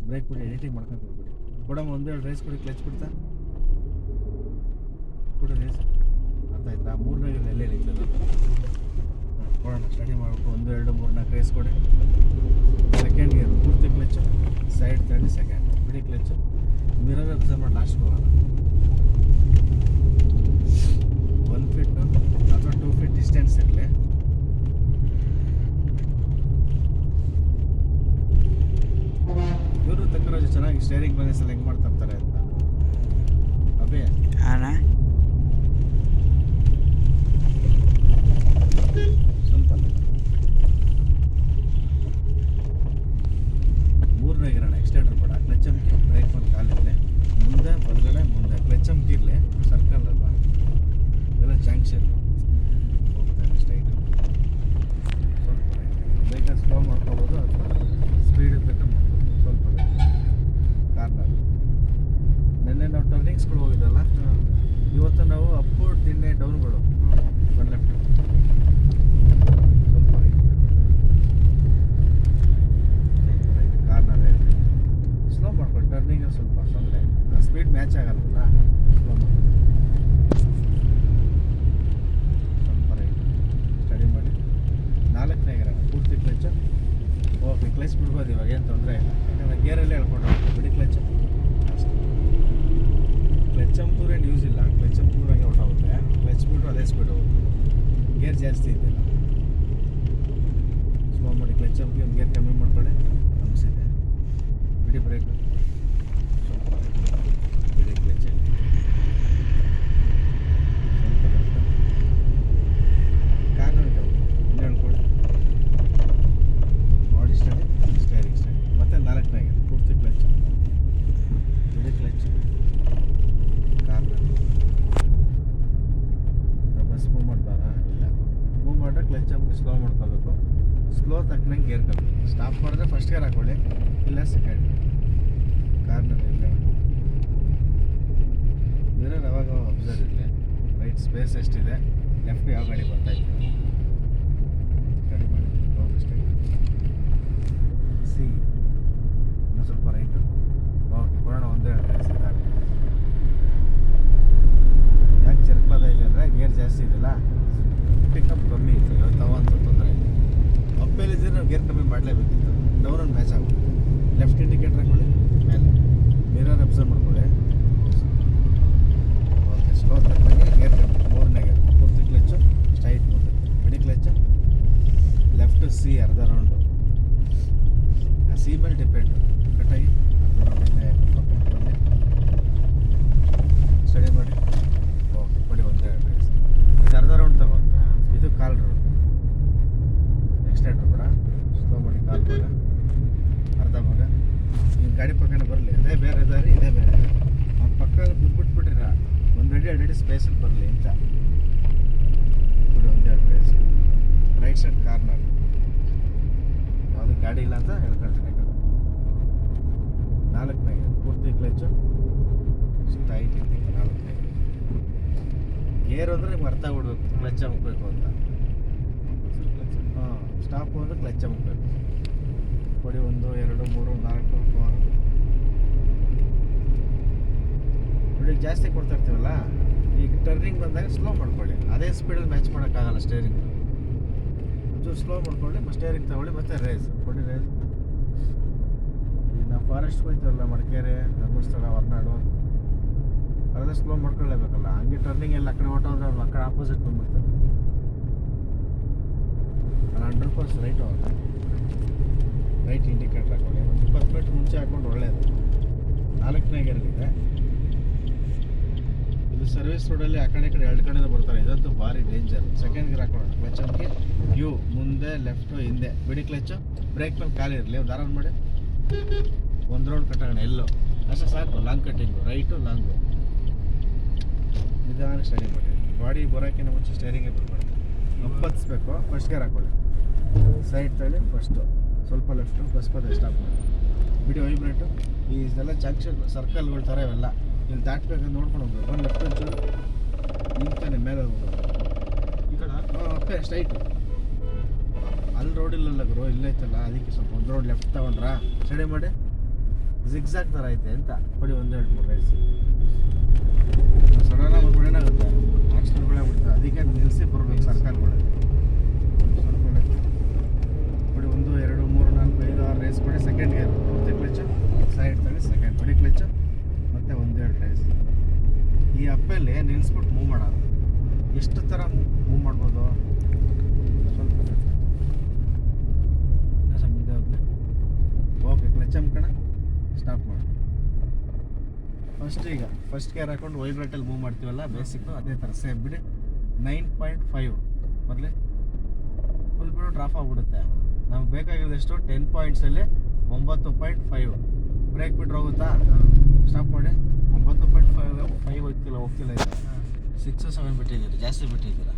Break ಬಿಡಿ, editing ಮಾಡ್ಕೊಂಡು ಹೋಗ್ಬಿಡಿ. ಕೊಡಮ್ಮ ಒಂದೆರಡು ರೇಸ್ ಕೊಡಿ, ಕ್ಲಚ್ ಬಿಡ್ತಾ ಕೊಡಿ ರೇಸ್. ಅರ್ಥ ಆಯ್ತಾ? ಮೂರನೇ ಎಲ್ಲೇ ಇಳಿತದೆ ಕೊಡೋಣ. ಸ್ಟಡಿ ಮಾಡ್ಬೇಕು. 1 2 3 4 ರೇಸ್ ಕೊಡಿ. ಸೆಕೆಂಡ್ ಗೇರ್ ಪೂರ್ತಿ ಕ್ಲಚ್ಚು, ಸೈಡ್ ತಳ್ಳಿ ಸೆಕೆಂಡ್ ಬಿಡಿ ಕ್ಲಚ್ಚು. ಮಿರರ್ ಅಬ್ಸರ್ವ್ ಮಾಡಿ ಲಾಸ್ಟ್ ಹೋಗೋಣ. 1 ಫೀಟ್ ಅಥವಾ 2 ಫೀಟ್ ಡಿಸ್ಟೆನ್ಸ್ ಇರಲಿ. ಇವರು ತಕ್ಕರಾಜು ಚೆನ್ನಾಗಿ ಸ್ಟೇರಿಂಗ್ ಬ್ಯಾಲೆನ್ಸ್ ಎಲ್ಲ ಹೆಂಗೆ ಮಾಡ್ತಾ ಇರ್ತಾರೆ ಅಂತ. ಅಭಿ ಸ್ವಲ್ಪ ಮೂರನೇ ಗಿರೋಣ. ಎಕ್ಸ್ಟೆಂಡರ್ ಬೇಡ. ಕ್ಲಚ್ ಅಮ್ಕಿ, ಬ್ರೇಕ್ ಒಂದು ಕಾಲಿರಲಿ, ಮುಂದೆ ಬಲಗಡೆ ಮುಂದೆ ಕ್ಲಚ್ ಅಮ್ಕಿ ಇರಲಿ. ಸರ್ಕಲ್ ಅಲ್ವಾ ಎಲ್ಲ ಜಂಕ್ಷನ್ ಹೋಗ್ತಾನೆ ಸ್ಟ್ರೈಟ್. ಸ್ವಲ್ಪ ಬೇಕಾದ್ರೆ ಸ್ಲೋ ಮಾಡ್ಕೋಬೋದು ಅಥವಾ ಸ್ಪೀಡ್ ಬೇಕಾದ್ರೆ ಮಾಡ್ಬೋದು. ಸ್ವಲ್ಪ ಕಾರ್ನರ್. ನೆನ್ನೆ ನಾವು ಟರ್ನಿಂಗ್ಸ್ಗಳು ಹೋಗಿದ್ದಲ್ಲ, ಇವತ್ತು ನಾವು ಅಪ್ಪು ತಿನ್ನೆ ಡೌನ್ಗಳು. ಒನ್ ಲೆಫ್ಟ್, ಸ್ವಲ್ಪ ರೈಟ್, ಸ್ವಲ್ಪ ರೈಟ್. ಕಾರ್ನರ್ ಸ್ಲೋ ಮಾಡ್ಕೊಳ್ಳಿ. ಟರ್ನಿಂಗ್ ಸ್ವಲ್ಪ ತೊಂದರೆ, ಸ್ಪೀಡ್ ಮ್ಯಾಚ್ ಆಗಲ್ವಲ್ಲ. ಸ್ಲೋ ಮಾಡಿ, ಸ್ವಲ್ಪ ರೈಟ್. ಸ್ಟಡಿ ಮಾಡಿ. 4ನೇ ಗಿರ ಪೂರ್ತಿ ಕ್ಲಚ್. ಓಕೆ, ಕ್ಲಚ್ ಬಿಡ್ಬೋದು ಇವಾಗ, ಏನು ತೊಂದರೆ ಇಲ್ಲ. ಯಾಕಂದರೆ ಗೇರಲ್ಲೇ ಹೇಳ್ಕೊಂಡು ಬಿಡಿ ಕ್ಲಚ್. ಕ್ಲಚ್ ಅಂಪೂರೇನು ಯೂಸ್ ಇಲ್ಲ. ಕ್ಲಚ್ ಅಂಪೂರಾಗೆ ಔಟ್ ಆಗುತ್ತೆ. ಕ್ಲಚ್ ಬಿಟ್ಟು ಅದೇ ಸ್ಪೀಡ್ ಹೋಗುತ್ತೆ. ಗೇರ್ ಜಾಸ್ತಿ ಇದೆಯಲ್ಲ. ಸ್ಲೋ ಮಾಡಿ. ಕ್ಲಚ್ ಅಂಪಿ ಒಂದು ಗೇರ್ ಕಮ್ಮಿ ಮಾಡ್ಕೊಳ್ಳಿ. ಅನಿಸಿದೆ ಬಿಡಿ ಬ್ರೇಕ್. ಸ್ವಲ್ಪ ಬಿಡಿ ಕ್ಲಚಲ್ಲಿ. ಸ್ವಲ್ಪ ಲೆಫ್ಟ್. ಕಾರ್ನರ್ಗೆ ಇನ್ನೂ ಹೇಳ್ಕೊಳ್ಳಿ. Body steady, steering steady. ಮತ್ತು 4ನೇ ಗಿರ್ ಪೂರ್ತಿ ಕ್ಲಚ್. ಬಿಡಿ ಕ್ಲಚ್. ಕಾರ್ನರ್. ಬಸ್ ಮೂವ್ ಮಾಡ್ತಾರ ಇಲ್ಲ. ಮೂವ್ ಮಾಡಿದ್ರೆ ಕ್ಲಚ್ ಹಾಕಿ ಸ್ಲೋ ಮಾಡ್ಕೋಬೇಕು. ಸ್ಲೋ ತಕ್ಕನಂಗೆ ಗೇರ್ ಕಮ್ಮಿ. ಸ್ಟಾಪ್ ಮಾಡಿದ್ರೆ ಫಸ್ಟ್ ಗೇರ್ ಹಾಕೊಳ್ಳಿ, ಇಲ್ಲ ಸೆಕೆಂಡ್. ಕಾರ್ನರ್ ಇಲ್ಲ. ಮಿರರ್ ಅವಾಗ ಅಬ್ಸರ್ವ್ ಇರಲಿ. ರೈಟ್ ಸ್ಪೇಸ್ ಎಷ್ಟಿದೆ, ಲೆಫ್ಟ್ ಯಾವ ಗಾಡಿ ಬರ್ತಾ ಇದೆ ಗಾಡಿ ಮಾಡಿ ಹೋಗಿ ಸ್ಟ್ರೈಟ್. ಸಿ ಇನ್ನೂ ಸ್ವಲ್ಪ ರೈಟು. ಓಕೆ, ಕೊಡೋಣ. 1 2 ರೇಸ್. ಯಾಕೆ ಚರ್ಕದ ಇದೆ ಅಂದರೆ ಗೇರ್ ಜಾಸ್ತಿ ಇದೆಯಲ್ಲ, ಪಿಕಪ್ ಕಮ್ಮಿ ಇತ್ತು. ಇವತ್ತು ಅಂತ ತೊಂದರೆ ಇದೆ. ಅಪ್ಪೇಲಿದ್ರೆ ನಾವು ಗೇರ್ ಕಮ್ಮಿ ಮಾಡಲೇಬೇಕಿತ್ತು. ಡೌನ್ ಮ್ಯಾಚ್ ಆಗುತ್ತೆ. ಲೆಫ್ಟ್ ಇಂಡಿಕೇಟರ್ ಹಾಕೊಳ್ಳಿ ಮೇಲೆ. ಮಿರರ್ ಅಬ್ಸರ್ವ್ ಮಾಡ್ಕೊಳ್ಳಿ. ಓಕೆ, ಸ್ಲೋ ತಕ್ಕಂಗೆ ಗೇರ್ ಕಮ್ಮಿ. 3ನೇ ಗೇರ್ ಪೂರ್ತಿ ಕ್ಲಚ್ಚು, ಸ್ಟ್ರೈಟ್ ಮುಂದೆ ಬಿಡಿ ಕ್ಲಚ್ಚು. ಲೆಫ್ಟ್ ಸಿ ಅರ್ಧ ರೌಂಡು. ಆ ಸಿ ಮೇಲೆ ಡಿಪೆಂಡು. ಕಟ್ಟಾಗಿ ಅರ್ಧ ರೌಂಡ್ ಇದೆ. ಬಂದು ಸ್ಟಡಿ ಮಾಡಿ. ಓಕೆ, ಕೊಡಿ. 1 2 ರೇಸ್. ಇದು ಅರ್ಧ ರೌಂಡ್ ತಗೊಂಡು, ಇದು ಕಾಲ್ ರೌಂಡ್. ಎಕ್ಸ್ಟೆಂಡರ್ ಬೇಡ. ಸ್ಲೋ ಮಾಡಿ. ಕಾಲ್ ಭಾಗ, ಅರ್ಧ ಭಾಗ. ಈಗ ಗಾಡಿ ಪಕ್ಕನೇ ಬರಲಿ. ಅದೇ ಬೇರೆ ದಾರಿ, ಇದೇ ಬೇರೆ ದಾರಿ. ಅವ್ನ ಪಕ್ಕ ಬಿಟ್ಬಿಟ್ಟಿರ 1 ಅಡಿ 2 ಅಡಿ ಸ್ಪೇಸಲ್ಲಿ ಬರಲಿ ಅಂತ ಕೊಡಿ. 1 2 ರೇಸ್. Right side corner. ಯಾವುದು ಗಾಡಿ ಇಲ್ಲ ಅಂತ ಹೇಳ್ಕೊಳ್ತೀನಿ. 4ನೇ ಗೇರ್ ಪೂರ್ತಿ ಕ್ಲಚ್ಚು, ಸ್ಟ್ರೈಟ್ ಇದ್ದೀನಿ. 4ನೇ ಗೇರ್ ಅಂದರೆ ನಿಮ್ಗೆ ಅರ್ಥ ಆಗ್ಬಿಡ್ಬೇಕು ಕ್ಲಚ್ ಅಮ್ಬೇಕು ಅಂತ. ಹಾಂ, ಸ್ಟಾಪು ಅಂದರೆ ಕ್ಲಚ್ ಅಮ್ಬೇಕು. ಕೊಡಿ. 1 2 3 4 4. ನೋಡಿ, ಜಾಸ್ತಿ ಕೊಡ್ತಾ ಇರ್ತೀವಲ್ಲ, ಈಗ ಟರ್ನಿಂಗ್ ಬಂದಾಗ ಸ್ಲೋ ಮಾಡ್ಕೊಳ್ಳಿ. ಅದೇ ಸ್ಪೀಡಲ್ಲಿ ಮ್ಯಾಚ್ ಮಾಡೋಕ್ಕಾಗಲ್ಲ ಸ್ಟೇರಿಂಗ್. ಒಂಚೂರು ಸ್ಲೋ ಮಾಡ್ಕೊಳ್ಳಿ. ಸ್ಟೇರಿಂಗ್ ತಗೊಳ್ಳಿ. ಮತ್ತು ರೇಸ್ ಕೊಡಿ. ರೇಸ್. ಈಗ ನಾವು ಫಾರೆಸ್ಟ್ ಹೋಗ್ತೀವಲ್ಲ, ಮಡಿಕೇರಿ, ಧರ್ಮಸ್ಥಳ, ಹೊರನಾಡು, ಅದೆಲ್ಲ ಸ್ಲೋ ಮಾಡ್ಕೊಳ್ಳೇಬೇಕಲ್ಲ. ಹಂಗೆ ಟರ್ನಿಂಗ್ ಎಲ್ಲ ಆ ಕಡೆ ಹೊಟ್ಟೋದ್ರೆ ಅವ್ರು ಆ ಕಡೆ ಆಪೋಸಿಟ್ ಬಂದ್ಬಿಡ್ತಾರೆ. 100% ರೈಟ್ ಹೋಗುತ್ತೆ. ರೈಟ್ ಇಂಡಿಕೇಟರ್ ಹಾಕೊಳ್ಳಿ. ಒಂದು 20 ಮೀಟ್ರ್ ಮುಂಚೆ ಹಾಕೊಂಡು ಒಳ್ಳೆಯದು. 4ನೇ ಗೇರಲ್ಲಿದೆ. ಇದು ಸರ್ವಿಸ್ ರೋಡಲ್ಲಿ ಆ ಕಡೆ ಈ ಕಡೆ 2 ಕಡೆಯಿಂದ ಬರ್ತಾರೆ. ಇದಂತೂ ಭಾರಿ ಡೇಂಜರ್. ಸೆಕೆಂಡ್ ಗೇರ್ ಹಾಕೊಳ್ಳೋಣ. ಕ್ಲಚ್ ಅಮ್ಕಿ, ಯು ಮುಂದೆ, ಲೆಫ್ಟು ಹಿಂದೆ ಬಿಡಿ ಕ್ಲಚ್ಚು. ಬ್ರೇಕ್ ಮೇಲೆ ಕಾಲಿರಲಿ. ಒಂದು ಆರಾಮ್ ಮಾಡಿ. 1 ರೌಂಡ್ ಕಟ್ಟೋಣ. ಎಲ್ಲೋ ಅಷ್ಟೇ ಸಾಕು. Long cutting, right long. ನಿಧಾನ ಸ್ಟಡಿ ಮಾಡಿ. ಬಾಡಿ ಬರೋಕ್ಕಿಂತ ಮುಂಚೆ ಸ್ಟೇರಿಂಗೇ ಬಿಡ್ಬಾರ್ದು. ಅಪ್ಪತ್ಸ್ಬೇಕು. ಫಸ್ಟ್ ಗೇರ್ ಹಾಕೊಳ್ಳಿ. ಸೈಡ್ ತಳ್ಳಿ ಫಸ್ಟು. ಸ್ವಲ್ಪ ಲೆಫ್ಟು ಬಸ್ ಪದ ಸ್ಟಾಪ್ ಮಾಡಿ. ಬಿಡಿ ವೈಬ್ರೇಟು. ಇದೆಲ್ಲ ಜಂಕ್ಷನ್ ಸರ್ಕಲ್ಗಳು ಥರ ಇವೆಲ್ಲ. ಇಲ್ಲಿ ದಾಟ್ಬೇಕಂತ ನೋಡ್ಕೊಂಡು ಹೋಗ್ಬೇಕು. ಒಂದು ಲೆಫ್ಟ್ ಒಂಚೂರು ನಿಂತಾನೆ ಮೇಲೆ ಹೋಗ್ಬೇಕು. ಈ ಕಡೆ ಅಪ್ಪೆ ಸ್ಟ್ರೈಟು. ಅಲ್ಲಿ ರೋಡ್ ಇಲ್ಲಲ್ಲ ಗುರು, ಇಲ್ಲೇ ಐತಲ್ಲ, ಅದಕ್ಕೆ ಸ್ವಲ್ಪ 1 ರೋಡ್ ಲೆಫ್ಟ್ ತಗೊಂಡ್ರಾ. ಸ್ಟಡಿ ಮಾಡಿ. ಜಿಗ್ಸಾಗ್ ಥರ ಐತೆ ಅಂತ ಕೊಡಿ 1-2-3 ರೈಸ್ ಸಡನ್ನಾಗಿ ಒಂದು ಏನಾಗುತ್ತೆ ಆಕ್ಸಿಡೆಂಟ್ಗಳೇ ಬಿಡ್ತಾರೆ. ಅದಕ್ಕೆ ನಿಲ್ಲಿಸಿ ಬರ್ಬೇಕು ಸರ್ಕಾರಗಳು ಸ್ವಲ್ಪ ಕೊಡಿ 1 2 3 4 5 6 ರೈಸ್ ಕೊಡಿ. ಸೆಕೆಂಡ್ ಗೇರ್ ಮತ್ತೆ ಕ್ಲಚ್ ಸೈಡ್ ತಗೊಳ್ಳಿ, ಸೆಕೆಂಡ್ ಕೊಡಿ ಕ್ಲಚ್ ಮತ್ತೆ 1-2 ರೈಸ್. ಈ ಅಪ್ಪಲ್ಲಿ ನಿಲ್ಲಿಸ್ಬಿಟ್ಟು ಮೂವ್ ಮಾಡೋದು. ಎಷ್ಟು ಥರ ಮೂವ್ ಮಾಡ್ಬೋದು ಸ್ವಲ್ಪ ಮುಂದೆ ಹೋಗ್ಲಿ. ಓಕೆ ಕ್ಲಚ್ ಅಮ್ಕಣ ಸ್ಟಾಪ್ ಮಾಡಿ. ಫಸ್ಟ್ ಗೇರ್ ಹಾಕೊಂಡು ವೈಬ್ರೇಟಲ್ಲಿ ಮೂವ್ ಮಾಡ್ತೀವಲ್ಲ ಬೇಸಿಕ್ಕು ಅದೇ ಥರ ಸೇಮ್ ಬಿಡಿ. 9.5 ಬರಲಿ. ಫುಲ್ ಬಿಡು ಡ್ರಾಪ್ ಆಗಿಬಿಡುತ್ತೆ. ನಮ್ಗೆ ಬೇಕಾಗಿರೋದೆಷ್ಟು 10 ಪಾಯಿಂಟ್ಸಲ್ಲಿ 9.5. ಬ್ರೇಕ್ ಬಿಟ್ರೆ ಹೋಗುತ್ತಾ? ಸ್ಟಾಪ್ ಮಾಡಿ. 9.5 ಹೋಗ್ತಿಲ್ಲ ಇದು 6 7 ಬಿಟ್ಟಿದ್ದೀರಿ, ಜಾಸ್ತಿ ಬಿಟ್ಟಿದ್ದೀರಾ.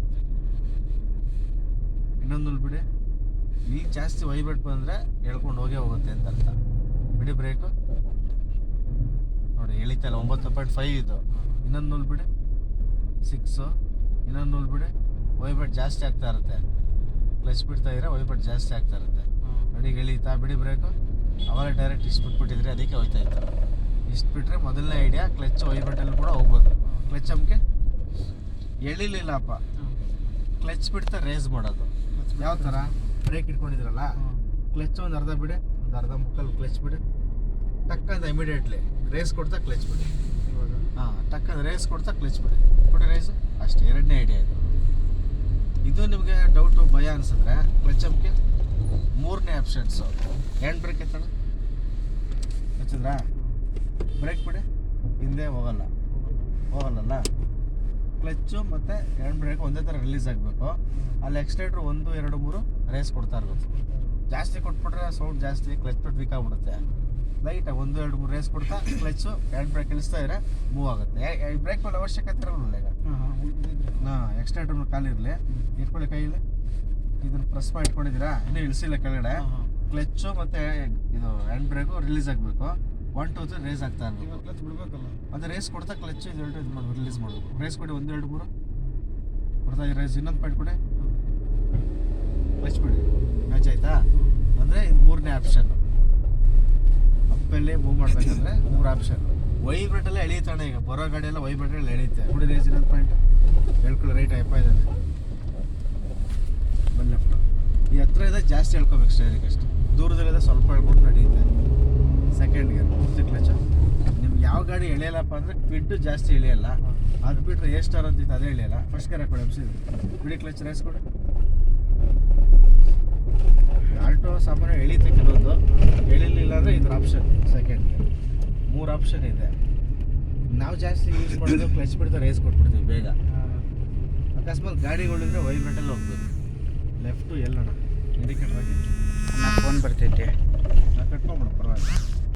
ಇನ್ನೊಂದು ಬಿಡಿ. ಈಗ ಜಾಸ್ತಿ ವೈಬ್ರೇಟ್ ಬಂದರೆ ಹೇಳ್ಕೊಂಡು ಹೋಗುತ್ತೆ ಅಂತ ಅರ್ಥ. ಬಿಡಿ ಬ್ರೇಕು ನೋಡಿ ಎಳಿತಲ್ಲ. 9.5 ಇದು. ಇನ್ನೊಂದು ಬಿಡಿ 6. ಇನ್ನೊಂದು ಬಿಡಿ. ವೈಬ್ರೇಟ್ ಜಾಸ್ತಿ ಆಗ್ತಾ ಇರುತ್ತೆ. ಕ್ಲಚ್ ಬಿಡ್ತಾ ಇದ್ರೆ ವೈಬ್ರೇಟ್ ಜಾಸ್ತಿ ಆಗ್ತಾ ಇರುತ್ತೆ. ನೋಡಿ ಎಳೀತಾ. ಬಿಡಿ ಬ್ರೇಕು. ಅವಾಗ ಡೈರೆಕ್ಟ್ ಇಷ್ಟು ಬಿಟ್ಬಿಟ್ಟಿದ್ರಿ, ಅದಕ್ಕೆ ಹೋಯ್ತಾ ಇತ್ತು. ಇಷ್ಟು ಬಿಟ್ಟರೆ ಮೊದಲನೇ ಐಡಿಯಾ ಕ್ಲಚ್ ವೈಬ್ರೇಟಲ್ಲಿ ಕೂಡ ಹೋಗ್ಬೋದು. ಕ್ಲಚ್ ಅಮ್ಕೆ ಎಳಿಲಿಲ್ಲಪ್ಪ, ಕ್ಲಚ್ ಬಿಡ್ತಾ ರೇಸ್ ಮಾಡೋದು. ಯಾವ ಥರ ಬ್ರೇಕ್ ಇಟ್ಕೊಂಡಿದ್ರಲ್ಲ, ಕ್ಲಚ್ ಒಂದು ಅರ್ಧ ಬಿಡಿ, ಒಂದು ಅರ್ಧ ಮುಕ್ಕಲ್ಲಿ ಕ್ಲಚ್ ಬಿಡಿ. ಟಕ್ಕಂತ ಇಮಿಡಿಯೇಟ್ಲಿ ರೇಸ್ ಕೊಡ್ತಾ ಕ್ಲಚ್ ಬಿಡಿ. ಹಾಂ, ಟಕ್ಕಂತ ರೇಸ್ ಕೊಡ್ತಾ ಕ್ಲಚ್ ಬಿಡಿ. ಕೊಡಿ ರೇಸು. ಅಷ್ಟೇ, ಎರಡನೇ ಐಡಿಯಾ ಇದು. ಇದು ನಿಮಗೆ ಡೌಟು ಭಯ ಅನಿಸಿದ್ರೆ ಕ್ಲಚ್ ಅಮ್ಗೆ 3ನೇ ಆಪ್ಷನ್ಸು. ಹ್ಯಾಂಡ್ ಬ್ರೇಕ್ ಎತ್ತೋಣ, ಹಚ್ಚಿದ್ರಾ? ಬ್ರೇಕ್ ಬಿಡಿ, ಹಿಂದೆ ಹೋಗಲ್ಲ. ಕ್ಲಚ್ಚು ಮತ್ತು ಹ್ಯಾಂಡ್ ಬ್ರೇಕ್ ಒಂದೇ ಥರ ರಿಲೀಸ್ ಆಗಬೇಕು. ಅಲ್ಲಿ ಎಕ್ಸ್ಟೇಟ್ರು 1 2 3 ರೇಸ್ ಕೊಡ್ತಾ ಇರ್ಬೇಕು. ಜಾಸ್ತಿ ಕೊಟ್ಬಿಟ್ರೆ ಸೌಂಡ್ ಜಾಸ್ತಿ, ಕ್ಲಚ್ ಬಿಟ್ಟು ವೀಕ್ ಆಗಿಬಿಡುತ್ತೆ. ಲೈಟಾಗಿ 1 2 3 ರೇಸ್ ಕೊಡ್ತಾ ಕ್ಲಚ್ಚು ಹ್ಯಾಂಡ್ ಬ್ರೇಕ್ ಇಳಿಸ್ತಾ ಇದ್ರೆ ಮೂವ್ ಆಗುತ್ತೆ. ಬ್ರೇಕ್ ಮೇಲೆ ಅವಶ್ಯಕತೆ ಇರೋಲ್ಲ ಈಗ. ಎಕ್ಸ್ಟೇಟ್ರ್ ಕಾಲಿರಲಿ, ಇಟ್ಕೊಳ್ಳಿ ಕೈಯಲ್ಲಿ. ಇದನ್ನು ಪ್ರೆಸ್ ಮಾಡಿ ಇಟ್ಕೊಂಡಿದ್ದೀರಾ, ಇನ್ನೂ ಇಳಿಸಿಲ್ಲ ಕೆಳಗಡೆ. ಕ್ಲಚ್ಚು ಮತ್ತು ಇದು ಹ್ಯಾಂಡ್ ಬ್ರೇಕು ರಿಲೀಸ್ ಆಗಬೇಕು. 1 2 3 ರೇಸ್ ಆಗ್ತಾ ಇರಬೇಕು. ಕ್ಲಚ್ ಬಿಡಬೇಕಲ್ಲ, ಅದು ರೇಸ್ ಕೊಡ್ತಾ ಕ್ಲಚ್ ಇದು ಮಾಡಬೇಕು, ರಿಲೀಸ್ ಮಾಡಬೇಕು. ರೇಸ್ ಕೊಡಿ 1 2 3 ಕೊಡ್ತಾ ಈ ರೇಸ್. ಇನ್ನೊಂದು ಪಾಯಿಂಟ್ ಕೊಡಿ, ಕ್ಲಚ್ ಬಿಡಿ. ಮ್ಯಾಚ್ ಆಯ್ತಾ? ಅಂದರೆ ಇದು 3ನೇ ಆಪ್ಷನ್ನು. ಅಪ್ಪಲ್ಲಿ ಮೂವ್ ಮಾಡಬೇಕಂದ್ರೆ 3 ಆಪ್ಷನ್. ವೈಬ್ರೇಟೆಲ್ಲ ಎಳೀತಾನೆ. ಈಗ ಬರೋ ಗಾಡಿಯೆಲ್ಲ ವೈಬ್ರೇಟಲ್ಲಿ ಎಳೀತೆ. ಕೊಡಿ ರೇಸ್. ಇನ್ನೊಂದು ಪಾಯಿಂಟ್ ಹೇಳ್ಕೊಳ್ಳಿ. ರೈಟ್ ಅಪ್ಪ ಇದ್ದಾನೆ, ಬನ್ನಿ ಲೆಫ್ಟು. ಈ ಹತ್ರ ಇದೆ ಜಾಸ್ತಿ ಹೇಳ್ಕೊಬೇಕು ಸ್ಟೇರಿಂಗ್ ಅಷ್ಟೇ. ದೂರದಲ್ಲಿದೆ ಸ್ವಲ್ಪ ಹೇಳ್ಕೊಂಡು ನಡೆಯುತ್ತೆ. ಸೆಕೆಂಡ್ ಗೇರ್ ಪೂರ್ತಿ ಕ್ಲಚು. ನಿಮ್ಗೆ ಯಾವ ಗಾಡಿ ಎಳೆಯಲ್ಲಪ್ಪ ಅಂದರೆ ಕ್ವಿಡ್ಡು ಜಾಸ್ತಿ ಎಳೆಯಲ್ಲ. ಅದು ಬಿಟ್ಟರೆ ಎ ಸ್ಟಾರ್ ಅಂತಿತ್ತು, ಅದೇ ಎಳೆಯಲ್ಲ. First gear ಹಾಕೊಡಿ, ಎಬ್ಸಿದ್ರು. ಬಿಡಿ ಕ್ಲಚ್, ರೇಸ್ ಕೊಡಿ. ಆಲ್ಟೋ ಸಾಮಾನ್ಯ ಎಳೀತೆ ಕೆಲವೊಂದು, ಎಳಿಲಿಲ್ಲ ಅಂದರೆ ಇದ್ರ ಆಪ್ಷನ್ ಸೆಕೆಂಡ್ ಗೇರ್. 3 ಆಪ್ಷನ್ ಇದೆ. ನಾವು ಜಾಸ್ತಿ ಯೂಸ್ ಮಾಡೋದು ಕ್ಲಚ್ ಬಿಡ್ತಾ ರೇಸ್ ಕೊಟ್ಬಿಡ್ತೀವಿ ಬೇಗ. ಅಕಸ್ಮಾತ್ ಗಾಡಿಗಳಿದ್ರೆ ವೈಬ್ರೇಟಲ್ಲಿ ಹೋಗ್ಬೇಕು. ಲೆಫ್ಟು ಎಲ್ಲೋಣ ಇಂಡಿಕೇಟರ್ ಆಗಿ. ಫೋನ್ ಬರ್ತೈತೆ, ಕಟ್ಕೊಂಬಿಡು ಪರವಾಗಿಲ್ಲ.